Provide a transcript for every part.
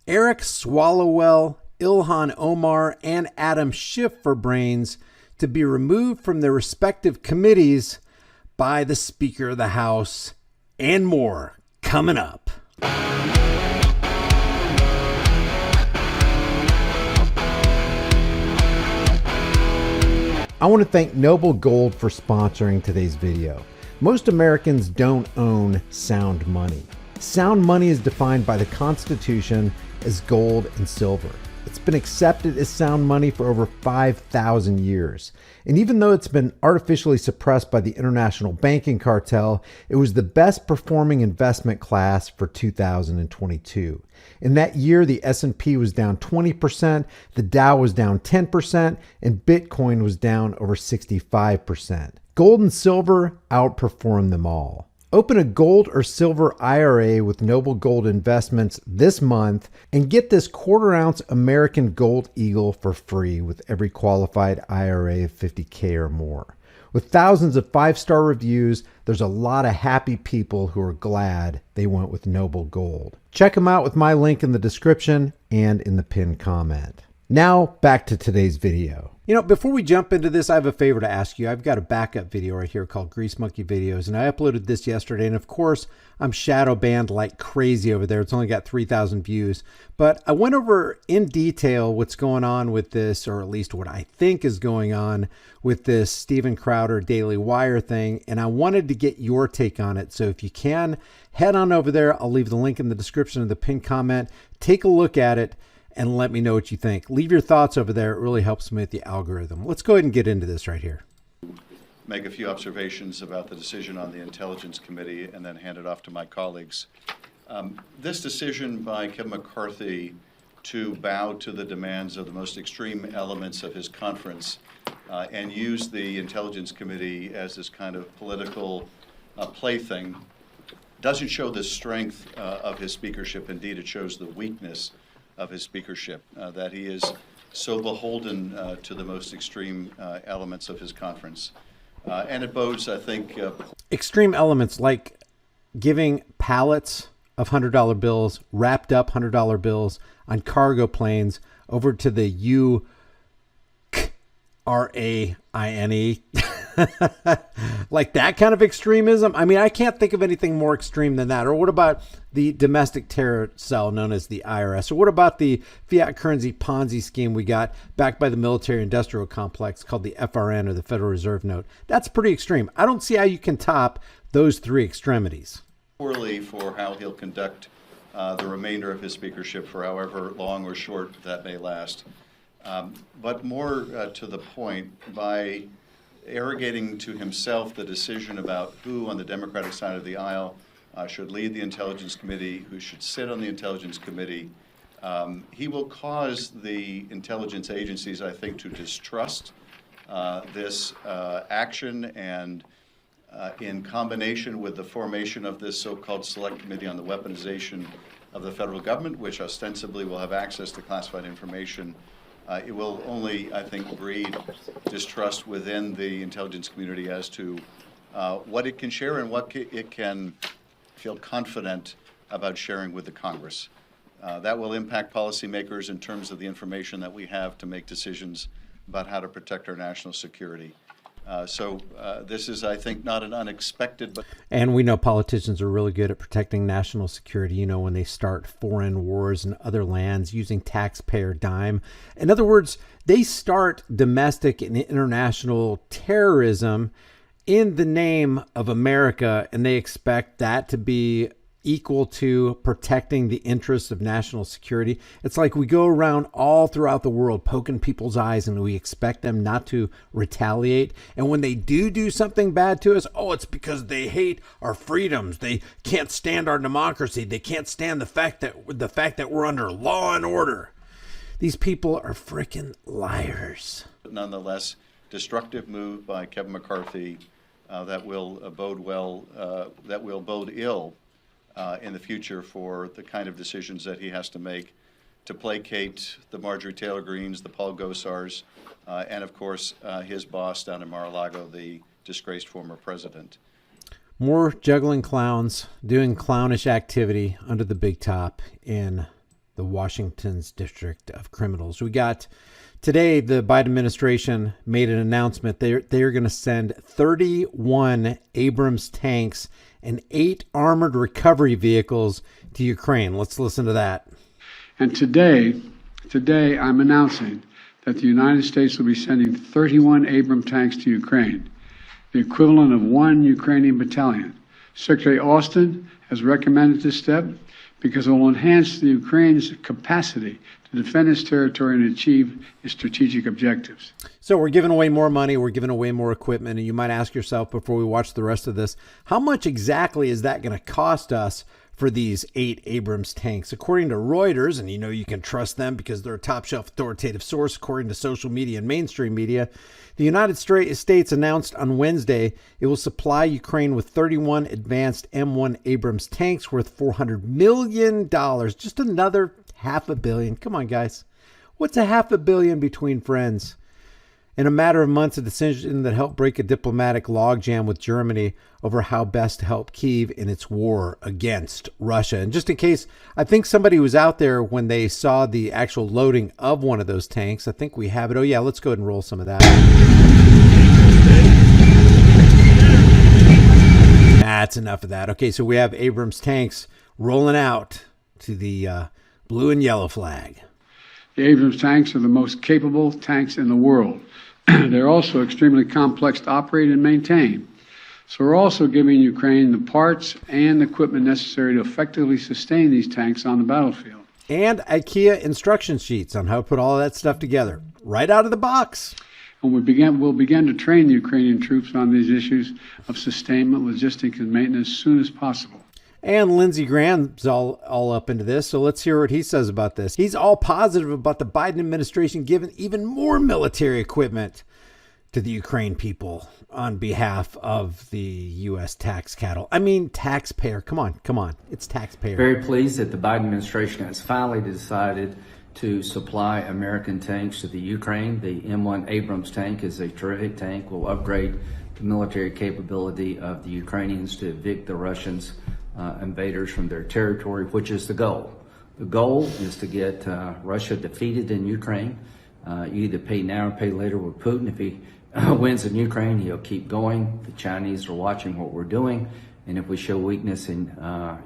Eric Swalwell, Ilhan Omar, and Adam Schiff for brains to be removed from their respective committees by the Speaker of the House, and more coming up. I want to thank Noble Gold for sponsoring today's video. Most Americans don't own sound money. Sound money is defined by the Constitution as gold and silver. It's been accepted as sound money for over 5,000 years. And even though it's been artificially suppressed by the international banking cartel, it was the best performing investment class for 2022. In that year, the S&P was down 20%, the Dow was down 10%, and Bitcoin was down over 65%. Gold and silver outperformed them all. Open a gold or silver IRA with Noble Gold Investments this month and get this quarter-ounce American Gold Eagle for free with every qualified IRA of $50K or more. With thousands of 5-star reviews, there's a lot of happy people who are glad they went with Noble Gold. Check them out with my link in the description and in the pinned comment. Now, back to today's video. You know, before we jump into this, I have a favor to ask you. I've got a backup video right here called Grease Monkey Videos, and I uploaded this yesterday. And of course, I'm shadow banned like crazy over there. It's only got 3,000 views. But I went over in detail what's going on with this, or at least what I think is going on with this Steven Crowder Daily Wire thing. And I wanted to get your take on it. So if you can, head on over there. I'll leave the link in the description of the pinned comment. Take a look at it and let me know what you think. Leave your thoughts over there. It really helps me with the algorithm. Let's go ahead and get into this right here. Make a few observations about the decision on the Intelligence Committee and then hand it off to my colleagues. This decision by Kevin McCarthy to bow to the demands of the most extreme elements of his conference and use the Intelligence Committee as this kind of political plaything doesn't show the strength of his speakership. Indeed, it shows the weakness of his speakership, that he is so beholden to the most extreme elements of his conference. And it bodes, I think... extreme elements like giving pallets of $100 bills, wrapped up $100 bills on cargo planes over to the Ukraine. Like that kind of extremism. I mean, I can't think of anything more extreme than that. Or what about the domestic terror cell known as the IRS? Or what about the fiat currency Ponzi scheme we got backed by the military industrial complex called the FRN, or the Federal Reserve Note? That's pretty extreme. I don't see how you can top those three extremities. Poorly for how he'll conduct the remainder of his speakership for however long or short that may last. But more to the point, by arrogating to himself the decision about who on the Democratic side of the aisle should lead the Intelligence Committee, who should sit on the Intelligence Committee, he will cause the intelligence agencies, I think, to distrust this action, and in combination with the formation of this so-called Select Committee on the Weaponization of the Federal Government, which ostensibly will have access to classified information, it will only, I think, breed distrust within the intelligence community as to what it can share and what it can feel confident about sharing with the Congress. That will impact policymakers in terms of the information that we have to make decisions about how to protect our national security. So this is, I think, not an unexpected, but... And we know politicians are really good at protecting national security, you know, when they start foreign wars in other lands using taxpayer dime. In other words, they start domestic and international terrorism in the name of America, and they expect that to be equal to protecting the interests of national security. It's like we go around all throughout the world poking people's eyes and we expect them not to retaliate. And when they do something bad to us, oh, it's because they hate our freedoms. They can't stand our democracy. They can't stand the fact that we're under law and order. These people are freaking liars. Nonetheless, destructive move by Kevin McCarthy that will bode ill in the future for the kind of decisions that he has to make to placate the Marjorie Taylor Greenes, the Paul Gosars, and of course his boss down in Mar-a-Lago, the disgraced former president. More juggling clowns doing clownish activity under the big top in the Washington's District of Criminals. We got today, the Biden administration made an announcement. They're going to send 31 Abrams tanks and 8 armored recovery vehicles to Ukraine. Let's listen to that. And today I'm announcing that the United States will be sending 31 Abrams tanks to Ukraine, the equivalent of 1 Ukrainian battalion. Secretary Austin has recommended this step because it will enhance the Ukraine's capacity to defend its territory and achieve its strategic objectives. So we're giving away more money, we're giving away more equipment, and you might ask yourself before we watch the rest of this, how much exactly is that going to cost us for these 8 Abrams tanks? According to Reuters, and you know you can trust them because they're a top shelf authoritative source according to social media and mainstream media, the United States announced on Wednesday it will supply Ukraine with 31 advanced M1 Abrams tanks worth $400 million. Just another $500 million. Come on, guys. What's $500 million between friends? In a matter of months, a decision that helped break a diplomatic logjam with Germany over how best to help Kyiv in its war against Russia. And just in case, I think somebody was out there when they saw the actual loading of one of those tanks. I think we have it. Oh, yeah, let's go ahead and roll some of that. That's enough of that. Okay, so we have Abrams tanks rolling out to the blue and yellow flag. The Abrams tanks are the most capable tanks in the world. They're also extremely complex to operate and maintain. So we're also giving Ukraine the parts and equipment necessary to effectively sustain these tanks on the battlefield. And IKEA instruction sheets on how to put all of that stuff together right out of the box. And we'll begin to train the Ukrainian troops on these issues of sustainment, logistics, and maintenance as soon as possible. And Lindsey Graham's all up into this, so let's hear what he says about this. He's all positive about the Biden administration giving even more military equipment to the Ukraine people on behalf of the U.S. taxpayer. Come on. It's taxpayer. Very pleased that the Biden administration has finally decided to supply American tanks to the Ukraine. The M1 Abrams tank is a terrific tank, will upgrade the military capability of the Ukrainians to evict the Russians invaders from their territory, which is the goal. The goal is to get Russia defeated in Ukraine. You either pay now or pay later with Putin. If he wins in Ukraine, he'll keep going. The Chinese are watching what we're doing. And if we show weakness in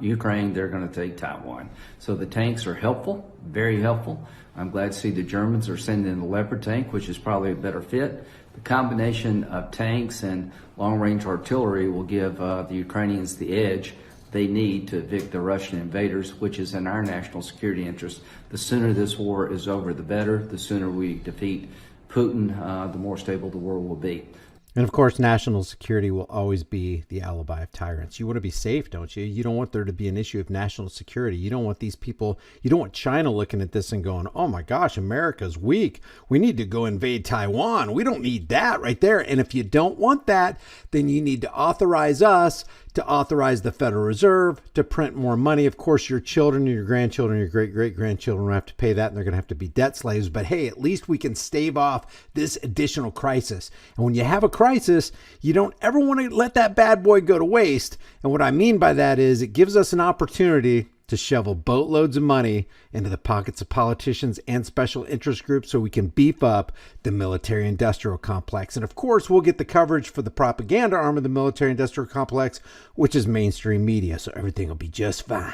Ukraine, they're going to take Taiwan. So the tanks are helpful, very helpful. I'm glad to see the Germans are sending the Leopard tank, which is probably a better fit. The combination of tanks and long-range artillery will give the Ukrainians the edge they need to evict the Russian invaders, which is in our national security interest. The sooner this war is over, the better. The sooner we defeat Putin, the more stable the world will be. And of course, national security will always be the alibi of tyrants. You want to be safe, don't you? You don't want there to be an issue of national security. You don't want these people, you don't want China looking at this and going, oh my gosh, America's weak. We need to go invade Taiwan. We don't need that right there. And if you don't want that, then you need to authorize us to authorize the Federal Reserve to print more money. Of course, your children, your grandchildren, your great-great-grandchildren will have to pay that, and they're going to have to be debt slaves. But hey, at least we can stave off this additional crisis. And when you have a crisis, you don't ever want to let that bad boy go to waste. And what I mean by that is it gives us an opportunity to shovel boatloads of money into the pockets of politicians and special interest groups so we can beef up the military-industrial complex. And of course, we'll get the coverage for the propaganda arm of the military-industrial complex, which is mainstream media, so everything will be just fine.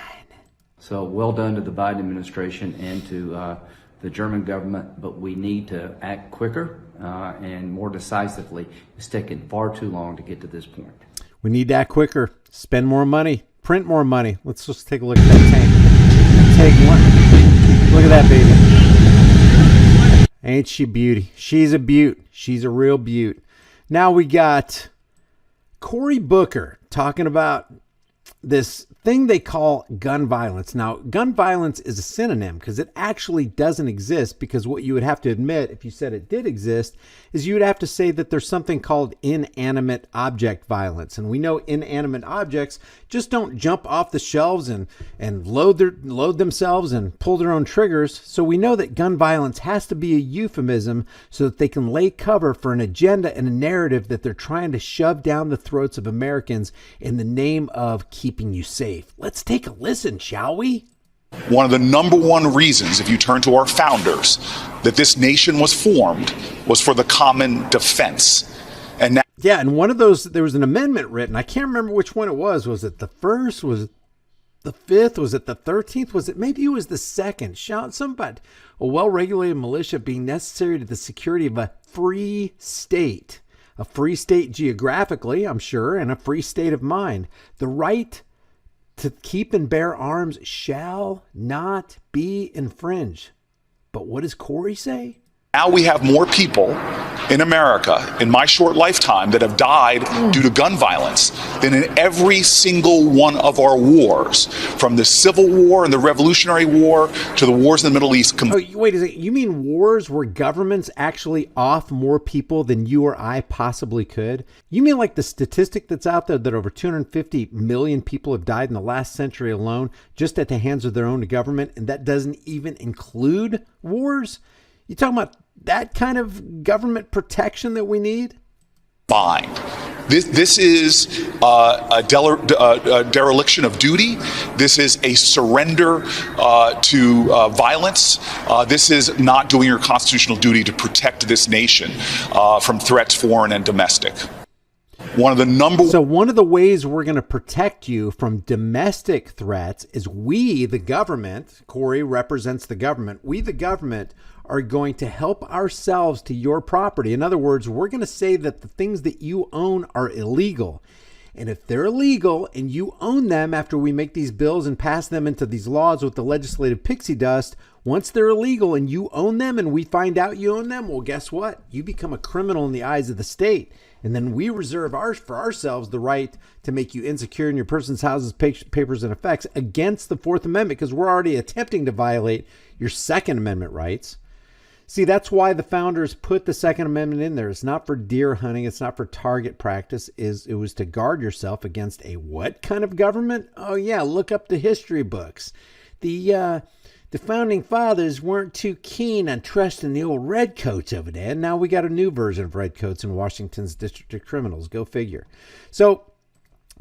So well done to the Biden administration and to the German government, but we need to act quicker and more decisively. It's taken far too long to get to this point. We need to act quicker, spend more money, print more money. Let's just take a look at that tank. Take one. Look at that baby. Ain't she beauty? She's a beaut. She's a real beaut. Now we got Cory Booker talking about this thing they call gun violence. Now, gun violence is a synonym because it actually doesn't exist, because what you would have to admit if you said it did exist is you would have to say that there's something called inanimate object violence. And we know inanimate objects just don't jump off the shelves and load themselves and pull their own triggers. So we know that gun violence has to be a euphemism so that they can lay cover for an agenda and a narrative that they're trying to shove down the throats of Americans in the name of keeping you safe. Let's take a listen, shall we? One of the number one reasons, if you turn to our founders, that this nation was formed was for the common defense. And now, yeah, and one of those, there was an amendment written. I can't remember which one it was. Was it the first? Was it the fifth? Was it the 13th? Was it, maybe it was the second? Shout somebody. A well-regulated militia being necessary to the security of a free state. A free state geographically, I'm sure, and a free state of mind. The right to keep and bear arms shall not be infringed. But what does Corey say? now we have more people in America in my short lifetime that have died due to gun violence than in every single one of our wars, from the Civil War and the Revolutionary War to the wars in the Middle East. Oh, wait a second. You mean wars where governments actually off more people than you or I possibly could? You mean like the statistic that's out there that over 250 million people have died in the last century alone just at the hands of their own government, and that doesn't even include wars? You talking about that kind of government protection that we need? Fine. This is a dereliction of duty. This is a surrender to violence. This is not doing your constitutional duty to protect this nation from threats, foreign and domestic. One of the ways we're going to protect you from domestic threats is we, the government, Corey represents the government, we, the government, are going to help ourselves to your property. In other words, we're going to say that the things that you own are illegal. And if they're illegal and you own them after we make these bills and pass them into these laws with the legislative pixie dust, once they're illegal and you own them and we find out you own them, well, guess what? You become a criminal in the eyes of the state. And then we reserve for ourselves the right to make you insecure in your person's houses, papers, and effects against the Fourth Amendment, because we're already attempting to violate your Second Amendment rights. See, that's why the founders put the Second Amendment in there. It's not for deer hunting. It's not for target practice. It was to guard yourself against a what kind of government? Oh, yeah, look up the history books. The founding fathers weren't too keen on trusting the old redcoats over there. Now we got a new version of redcoats in Washington's District of Criminals. Go figure. So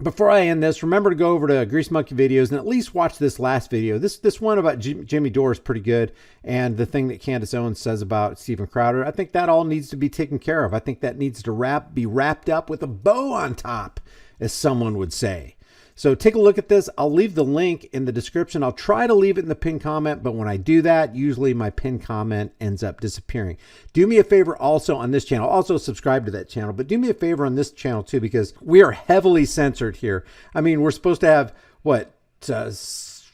before I end this, remember to go over to Grease Monkey Videos and at least watch this last video. This one about Jimmy Dore is pretty good. And the thing that Candace Owens says about Steven Crowder, I think that all needs to be taken care of. I think that needs to be wrapped up with a bow on top, as someone would say. So take a look at this. I'll leave the link in the description. I'll try to leave it in the pinned comment, but when I do that, usually my pinned comment ends up disappearing. Do me a favor also on this channel. Also subscribe to that channel, but do me a favor on this channel too, because we are heavily censored here. I mean, we're supposed to have, what,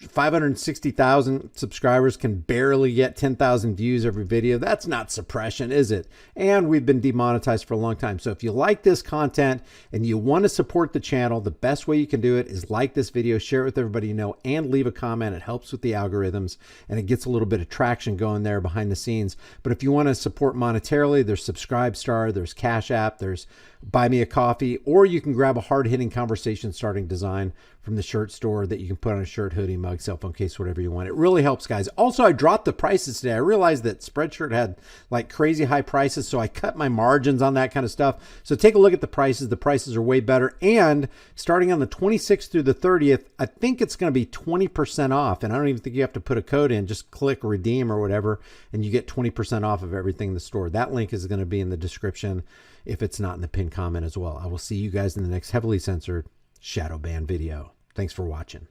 560,000 subscribers, can barely get 10,000 views every video. That's not suppression, is it? And we've been demonetized for a long time. So if you like this content and you want to support the channel, the best way you can do it is like this video, share it with everybody you know, and leave a comment. It helps with the algorithms and it gets a little bit of traction going there behind the scenes. But if you want to support monetarily, there's Subscribestar, there's Cash App, there's Buy Me a Coffee, or you can grab a hard-hitting conversation starting design from the shirt store that you can put on a shirt, hoodie, mug, cell phone case, whatever you want. It really helps, guys. Also, I dropped the prices today. I realized that Spreadshirt had like crazy high prices, so I cut my margins on that kind of stuff. So take a look at the prices. The prices are way better. And starting on the 26th through the 30th, I think it's going to be 20% off. And I don't even think you have to put a code in. Just click redeem or whatever, and you get 20% off of everything in the store. That link is going to be in the description if it's not in the pinned comment as well. I will see you guys in the next heavily censored shadow ban video. Thanks for watching.